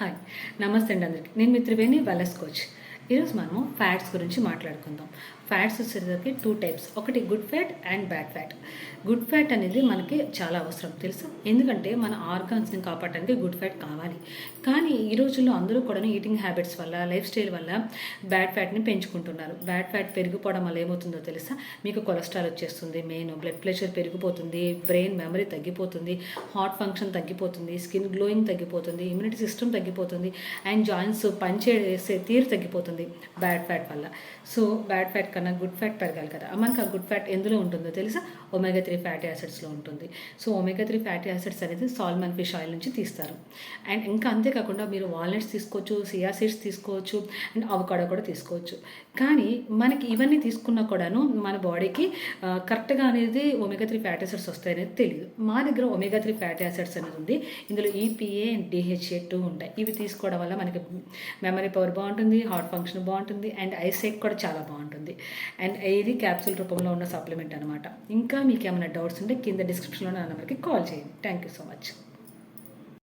Hi నమస్తే అండి అందరికి. నేను మీ త్రివేణి వెల్నెస్ కోచ్. ఈరోజు మనం ఫ్యాట్స్ గురించి మాట్లాడుకుందాం. ఫ్యాట్స్ వచ్చేసరికి 2 టైప్స్. ఒకటి good fat and bad fat. Good fat అనేది మనకి చాలా అవసరం తెలుసా, ఎందుకంటే మన ఆర్గాన్స్ని కాపాడడానికి గుడ్ ఫ్యాట్ కావాలి. కానీ ఈ రోజుల్లో అందరూ కూడా ఈటింగ్ హ్యాబిట్స్ వల్ల, లైఫ్ స్టైల్ వల్ల బ్యాడ్ ఫ్యాట్ని పెంచుకుంటున్నారు. బ్యాడ్ ఫ్యాట్ పెరిగిపోవడం వల్ల ఏమవుతుందో తెలుసా, మీకు కొలెస్ట్రాల్ వచ్చేస్తుంది, మెయిన్ బ్లడ్ ప్రెషర్ పెరిగిపోతుంది, బ్రెయిన్ మెమరీ తగ్గిపోతుంది, హార్ట్ ఫంక్షన్ తగ్గిపోతుంది, స్కిన్ గ్లోయింగ్ తగ్గిపోతుంది, ఇమ్యూనిటీ సిస్టమ్ తగ్గిపోతుంది, అండ్ జాయింట్స్ పనిచేసే తీరు తగ్గిపోతుంది బ్యాడ్ ఫ్యాట్ వల్ల. సో బ్యాడ్ ఫ్యాట్ కన్నా గుడ్ ఫ్యాట్ పెరగాలి కదా. మనకు ఆ గుడ్ ఫ్యాట్ ఎందులో ఉంటుందో తెలుసా, ఒమేగా 3 ఫ్యాటీ యాసిడ్స్లో ఉంటుంది. సో ఒమేగా 3 ఫ్యాటీ యాసిడ్స్ అనేది సాల్మన్ ఫిష్ ఆయిల్ నుంచి తీస్తారు. అండ్ ఇంకా అంతేకాకుండా మీరు వాల్నట్స్ తీసుకోవచ్చు, సియా సీడ్స్ తీసుకోవచ్చు, అండ్ అవకాడో కూడా తీసుకోవచ్చు. కానీ మనకి ఇవన్నీ తీసుకున్నా కూడాను మన బాడీకి కరెక్ట్గా అనేది ఒమేగా 3 ఫ్యాటీ యాసిడ్స్ వస్తాయనేది తెలియదు. మా దగ్గర ఒమేగా 3 ఫ్యాటీ యాసిడ్స్ అనేది ఉంది. ఇందులో ఈపీఏ అండ్ DHA2 ఉంటాయి. ఇవి తీసుకోవడం వల్ల మనకి మెమరీ పవర్ బాగుంటుంది, హార్ట్ ఫంక్షన్ బాగుంటుంది, అండ్ ఐసైట్ కూడా చాలా బాగుంటుంది. అండ్ ఇది క్యాప్సూల్ రూపంలో ఉన్న సప్లిమెంట్ అనమాట. ఇంకా మీకు ఏమైనా డౌట్స్ ఉంటే కింద డిస్క్రిప్షన్లో నా నెంబర్కి కాల్ చేయండి. Thank you so much.